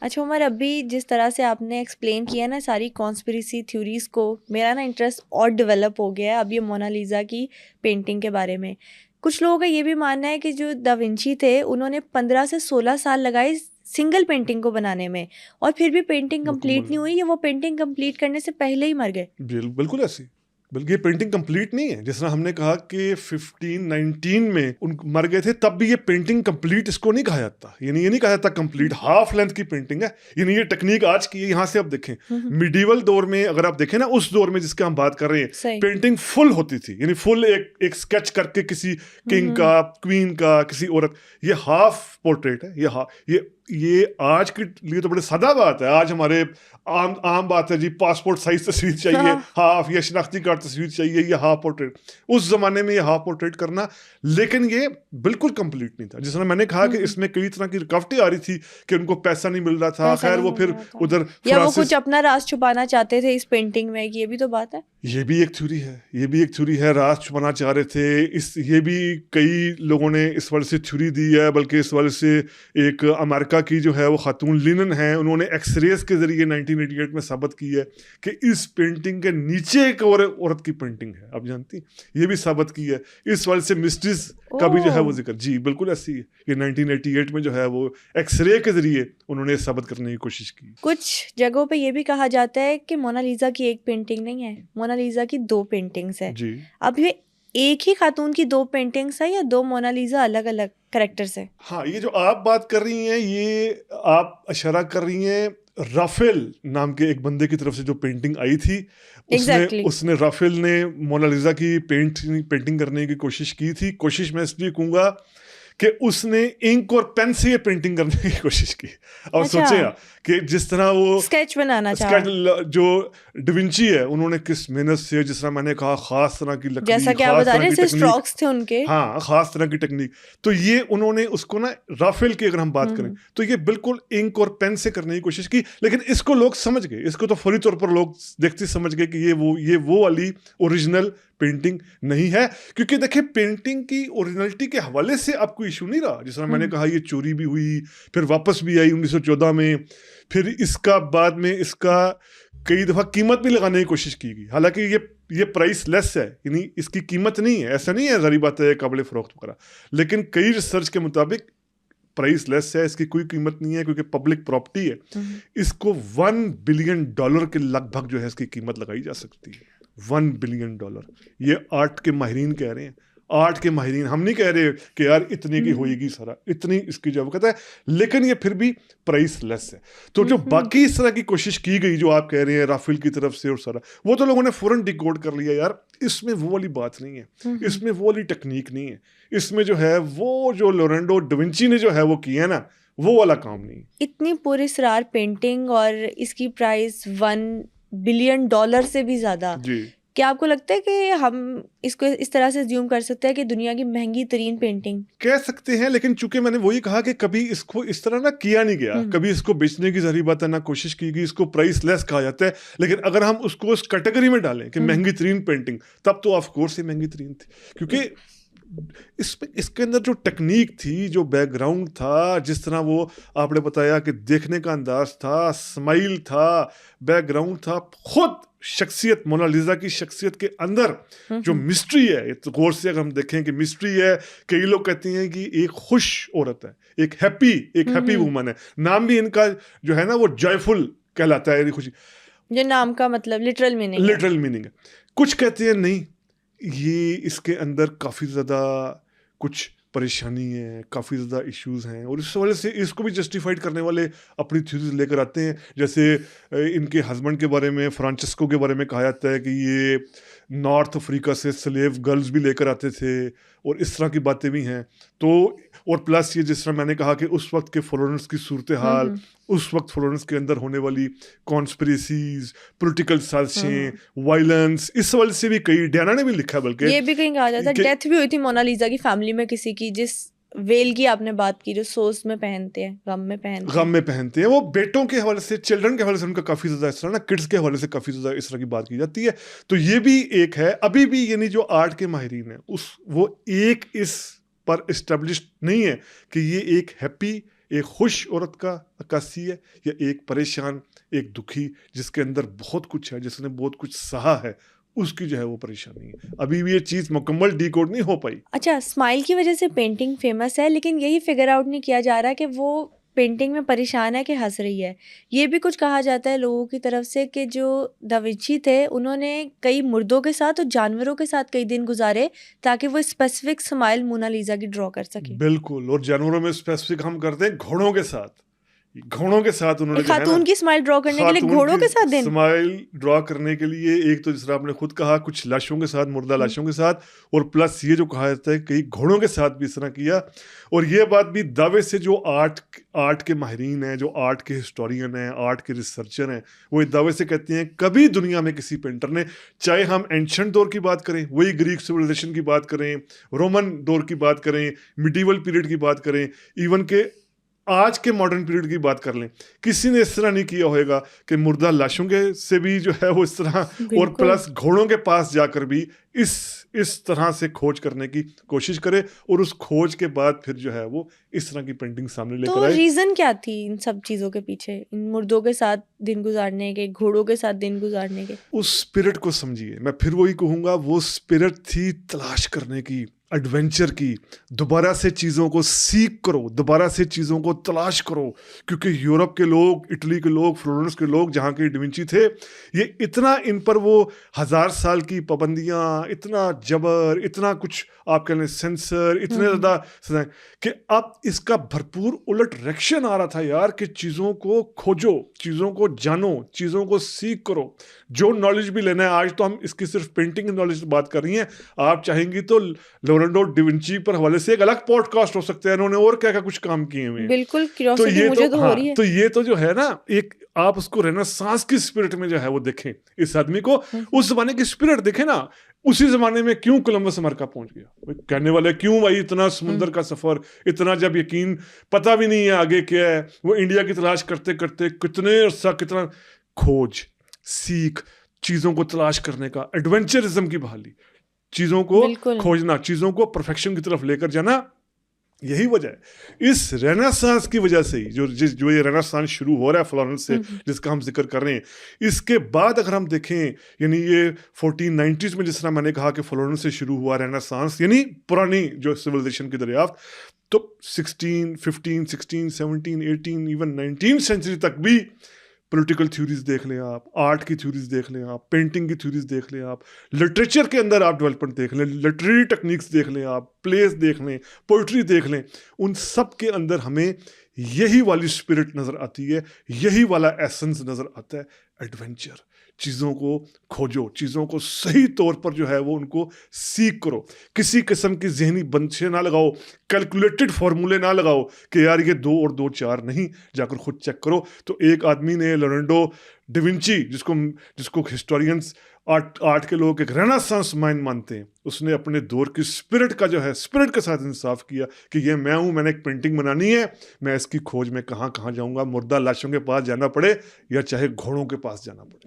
अच्छा उमर, अभी जिस तरह से आपने एक्सप्लेन किया ना सारी कॉन्स्पिरेसी थ्योरीज को, मेरा ना इंटरेस्ट और डेवलप हो गया है अब ये मोनालिसा की पेंटिंग के बारे में। कुछ लोगों का ये भी मानना है कि जो दा विंची थे उन्होंने 15 से 16 साल लगाए सिंगल पेंटिंग को बनाने में, और फिर भी पेंटिंग कंप्लीट नहीं हुई, या वो पेंटिंग कंप्लीट करने से पहले ही मर गए। बिल्कुल ऐसी, बल्कि ये पेंटिंग कंप्लीट नहीं है। जिस तरह हमने कहा कि 1519 में उन मर गए थे, तब भी ये पेंटिंग कंप्लीट इसको नहीं कहा जाता, यानी ये नहीं कहा जाता कंप्लीट, हाफ लेंथ की पेंटिंग है। यानी ये टेक्निक आज की है। यहाँ से आप देखें मिडिवल दौर में, अगर आप देखें ना उस दौर में जिसके हम बात कर रहे हैं, सही। पेंटिंग फुल होती थी, यानी फुल एक स्केच करके किसी किंग का, क्वीन का, किसी औरत। ये हाफ पोर्ट्रेट है, ये आज के लिए तो बड़े सादा बात है। आज हमारे आम बात है जी, पासपोर्ट साइज तस्वीर चाहिए, हाफ, या शनाख्ती कार्ड तस्वीर चाहिए, ये हाफ पोर्ट्रेट। उस जमाने में ये हाफ पोर्ट्रेट करना, लेकिन ये बिल्कुल कंप्लीट नहीं था। जिस तरह मैंने कहा कि इसमें कई तरह की रुकावटें आ रही थी कि उनको पैसा नहीं मिल रहा था, खैर वो फिर उधर, या वो कुछ अपना राज छुपाना चाहते थे इस पेंटिंग में, ये भी तो बात है। ये भी एक थ्योरी है, ये भी एक थ्योरी है, राज छुपाना चाह रहे थे। ये भी कई लोगों ने इस वजह से थ्योरी दी है, बल्कि इस वजह से एक अमेरिका की जो है वो खातून लिनन है, उन्होंने एक्सरेज के जरिए 1988 में साबित की है कि इस पेंटिंग के नीचे एक और औरत की पेंटिंग है। आप जानती, ये भी साबित की है। इस वजह से मिस्ट्रीज का भी जो है वो जिक्र, जी बिल्कुल ऐसी है। ये 1988 में जो है वो एक्सरे के जरिए उन्होंने साबित करने की कोशिश की। कुछ जगहों पे ये भी कहा जाता है कि मोनालिसा की एक पेंटिंग नहीं है, मोनालिसा की 2 पेंटिंग्स है जी। अब ये एक ही खातून की 2 पेंटिंग्स है या 2 मोनालिसा अलग अलग कैरेक्टर से? हाँ, ये जो आप बात कर रही हैं, ये आप इशारा कर रही हैं राफेल नाम के एक बंदे की तरफ से जो पेंटिंग आई थी। उसने राफेल ने मोनालिसा की पेंटिंग करने की कोशिश की थी। कोशिश मैं इसलिए कहूँगा कि उसने इंक और पेन से ये पेंटिंग करने की कोशिश की। और सोचेगा कि जिस तरह वो स्केच बनाना चाहा, जो डिविंची है, उन्होंने किस मेहनत से, जिस तरह मैंने कहा, खास तरह की लकड़ी, जैसा कि आप बता रहे हैं स्ट्रोक्स थे उनके, हाँ, खास तरह की टेक्निक। तो ये उन्होंने उसको ना, राफेल की अगर हम बात करें तो ये बिल्कुल इंक और पेन से करने की कोशिश की, लेकिन इसको लोग समझ गए, इसको तो फौरी तौर पर लोग देखते समझ गए कि ये वो वाली ओरिजिनल पेंटिंग नहीं है। क्योंकि देखिए, पेंटिंग की ओरिजिनलिटी के हवाले से आपको इशू नहीं रहा। जिस तरह मैंने कहा, ये चोरी भी हुई, फिर वापस भी आई 1914 में, फिर इसका बाद में इसका कई दफ़ा कीमत भी लगाने की कोशिश की गई। हालांकि ये प्राइस लेस है, यानी इसकी कीमत नहीं है, ऐसा नहीं है, ज़ाहिर बात है काबिल फ़रोख्त वगैरह, लेकिन कई रिसर्च के मुताबिक प्राइस लेस है, इसकी कोई कीमत नहीं है, क्योंकि पब्लिक प्रॉपर्टी है। इसको $1 बिलियन के लगभग जो है इसकी कीमत लगाई जा सकती है। $1 बिलियन। ये आर्ट के माहिरीन कह रहे हैं, आर्ट के माहिरीन, हम नहीं कह रहे कि यार इतने की होएगी सारा, इतनी इसकी जो कहता है, लेकिन ये फिर भी प्राइस लेस है। तो जो बाकी इस तरह की कोशिश की गई जो आप कह रहे हैं राफेल की तरफ से और सारा, वो तो लोगों ने फौरन डिकोड कर लिया, यार इसमें वो वाली बात नहीं है, इसमें वो वाली टेक्निक नहीं है, इसमें जो है वो जो लियोनार्डो डा विंची ने जो है वो किया ना, वो वाला काम नहीं। इतनी पुरस्कार पेंटिंग और इसकी प्राइस $1 बिलियन से भी ज्यादा। क्या आपको लगता है कि हम इसको इस तरह से ज्यूम कर सकते हैं कि दुनिया की महंगी तरीन पेंटिंग? कह सकते हैं, लेकिन चूंकि मैंने वही कहा कि कभी इसको इस तरह ना किया नहीं गया, कभी इसको बेचने की ज़ाहिर बात है ना कोशिश की गई, इसको प्राइस लेस कहा जाता है। लेकिन अगर हम उसको उस कैटेगरी में डालें कि महंगी तरीन पेंटिंग, तब तो ऑफ कोर्स ये महंगी तरीन थी, क्योंकि इसके अंदर जो टेक्निक थी, जो बैकग्राउंड था, जिस तरह वो आपने बताया कि देखने का अंदाज था, स्माइल था, बैकग्राउंड था, खुद शख्सियत, मोनालिसा की शख्सियत के अंदर जो मिस्ट्री है, तो गौर से अगर हम देखें कि मिस्ट्री है, कई लोग कहते हैं कि एक खुश औरत है, एक हैप्पी वुमन है। नाम भी इनका जो है ना वो जॉयफुल कहलाता है, खुशी। ये नाम का मतलब लिटरल मीनिंग है। कुछ कहते हैं नहीं, ये इसके अंदर काफ़ी ज़्यादा कुछ परेशानी है, काफ़ी ज़्यादा इश्यूज़ हैं, और इस वजह से इसको भी जस्टिफाइड करने वाले अपनी थ्योरीज लेकर आते हैं। जैसे इनके हस्बैंड के बारे में, फ्रांसिस्को के बारे में कहा जाता है कि ये नॉर्थ अफ्रीका से स्लेव गर्ल्स भी लेकर आते थे, और इस तरह की बातें भी हैं। तो और प्लस ये जिस तरह मैंने कहा कि उस वक्त के फ्लोरेंस की सूरत हाल, उस वक्त फ्लोरेंस के अंदर होने वाली कॉन्स्पिरेसीज, पॉलिटिकल साजिशें, वायलेंस, इस वजह से भी कई, डियाना ने भी लिखा, बल्कि ये भी कहीं कहा जाता है डेथ भी हुई थी मोनालिसा की फैमिली में किसी की, जिस वेल की आपने बात की, जो सोस में पहनते हैं, गम में पहनते हैं, वो बेटों के हवाले से, चिल्ड्रन के हवाले से उनका काफ़ी ज़्यादा इस तरह ना, किड्स के हवाले से काफ़ी ज़्यादा इस तरह की बात की जाती है। तो ये भी एक है। अभी भी यानी जो आर्ट के माहिरीन है, वो एक इस पर इस्टेब्लिश्ड नहीं है कि ये एक हैप्पी, एक खुश औरत का अक्कासी है या एक परेशान, एक दुखी जिसके अंदर बहुत कुछ है, जिसने बहुत कुछ सहा है, उसकी जो है वो परेशानी है। अभी भी ये चीज़ मुकम्मल डिकोड नहीं हो पाई। अच्छा, स्माइल की वजह से पेंटिंग फेमस है, लेकिन यही फिगर आउट नहीं किया जा रहा कि वो पेंटिंग में परेशान है कि हंस रही है। ये भी कुछ कहा जाता है लोगों की तरफ से कि जो दा विंची थे उन्होंने कई मुर्दों के साथ और जानवरों के साथ कई दिन गुजारे ताकि वो स्पेसिफिक स्माइल मोनालिसा की ड्रॉ कर सके। बिल्कुल, और जानवरों में स्पेसिफिक हम करते हैं घोड़ों के साथ। घोड़ों के साथ उन्होंने एक जो है ना, खातून की स्माइल ड्रॉ करने के लिए खातून घोड़ों के की साथ दिन। स्माइल ड्रॉ करने के लिए एक तो जिस तरह आपने खुद कहा कुछ लाशों के साथ, मुर्दा लाशों के साथ, और प्लस ये जो कहा जाता है कई घोड़ों के साथ भी इस तरह किया। और ये बात भी दावे से जो आर्ट के माहिरीन हैं, जो आर्ट के हिस्टोरियन हैं, आर्ट के रिसर्चर हैं, वो इस दावे से कहते हैं कभी दुनिया में किसी पेंटर ने, चाहे हम एंशंट दौर की बात करें, वही ग्रीक सिविलाइजेशन की बात करें, रोमन दौर की बात करें, मिडीवल पीरियड की बात करें, इवन के आज के मॉडर्न पीरियड की बात कर लें, किसी ने इस तरह नहीं किया होगा कि मुर्दा लाशों के से भी जो है वो इस तरह, और बिल्कुल। प्लस घोड़ों के पास जाकर भी इस तरह से खोज करने की कोशिश करे, और उस खोज के बाद फिर जो है वो इस तरह की पेंटिंग सामने लेकर तो आए। रीजन क्या थी इन सब चीजों के पीछे, इन मुर्दों के साथ दिन गुजारने के, घोड़ों के साथ दिन गुजारने के? उस स्पिरिट को समझिए, मैं फिर वही कहूँगा, वो स्पिरिट थी तलाश करने की, एडवेंचर की, दोबारा से चीज़ों को सीख करो, दोबारा से चीज़ों को तलाश करो। क्योंकि यूरोप के लोग, इटली के लोग, फ्लोरेंस के लोग जहाँ के डिविंची थे, ये इतना इन पर वो 1000 साल की पाबंदियाँ, इतना जबर, इतना कुछ आप कह लें सेंसर, इतने ज़्यादा कि अब इसका भरपूर उलट रिएक्शन आ रहा था यार, कि चीज़ों को खोजो, चीज़ों को जानो, चीज़ों को सीख करो, जो नॉलेज भी लेना है। आज तो हम इसकी सिर्फ पेंटिंग नॉलेज की बात कर रही हैं, आप चाहेंगी तो लियोनार्डो डिविंची पर हवाले से एक अलग पॉडकास्ट हो सकते हैं, उन्होंने और क्या क्या कुछ काम किए हुए हैं। बिल्कुल, तो क्यूरियोसिटी ये मुझे तो तो हो हाँ, रही है। तो ये तो जो है ना, एक आप उसको रेनेसांस की स्पिरिट में जो है वो देखें, इस आदमी को उस जमाने की स्पिरिट देखें ना, उसी जमाने में क्यों कोलंबस अमेरिका पहुंच गया, भाई कहने वाले क्यों भाई, इतना समुद्र का सफर, इतना जब यकीन पता भी नहीं है आगे क्या है, वो इंडिया की तलाश करते करते कितने अरसा, कितना खोज, सीख, चीजों को तलाश करने का, एडवेंचरिज्म की बहाली, चीजों को बिल्कुल। खोजना, चीजों को परफेक्शन की तरफ लेकर जाना। यही वजह है, इस रेनेसांस की वजह से ही जो ये रेनेसांस शुरू हो रहा है फ्लोरेंस से, जिसका हम जिक्र कर रहे हैं, इसके बाद अगर हम देखें, यानी ये 1490s में जिस तरह मैंने कहा कि फ्लोरेंस से शुरू हुआ रेनेसांस, यानी पुरानी जो सिविलाइजेशन की दरियाफ्त, तो 16, 15, 16, 17, 18, इवन 19th सेंचुरी तक भी पॉलिटिकल थ्योरीज देख लें आप, आर्ट की थ्योरीज देख लें आप, पेंटिंग की थ्योरीज देख लें आप, लिटरेचर के अंदर आप डेवलपमेंट देख लें, लिटरेरी टेक्निक्स देख लें आप, प्लेस देख लें, पोइट्री देख लें, उन सब के अंदर हमें यही वाली स्पिरिट नज़र आती है, यही वाला एसेंस नज़र आता है, एडवेंचर। चीज़ों को खोजो, चीज़ों को सही तौर पर जो है वो उनको सीख करो, किसी किस्म की जहनी बंदिशें ना लगाओ, कैलकुलेटेड फार्मूले ना लगाओ कि यार ये 2 और 2 4 नहीं, जाकर खुद चेक करो। तो एक आदमी ने, लियोनार्डो डिविंची, जिसको हिस्टोरियंस, आर्ट के लोग एक रेनेसांस माइंड मानते हैं, उसने अपने दौर की स्पिरिट का जो है, स्पिरिट के साथ इंसाफ किया कि ये मैं हूँ, मैंने एक पेंटिंग बनानी है, मैं इसकी खोज में कहाँ कहाँ जाऊँगा, मुर्दा लाशों के पास जाना पड़े या चाहे घोड़ों के पास जाना पड़े।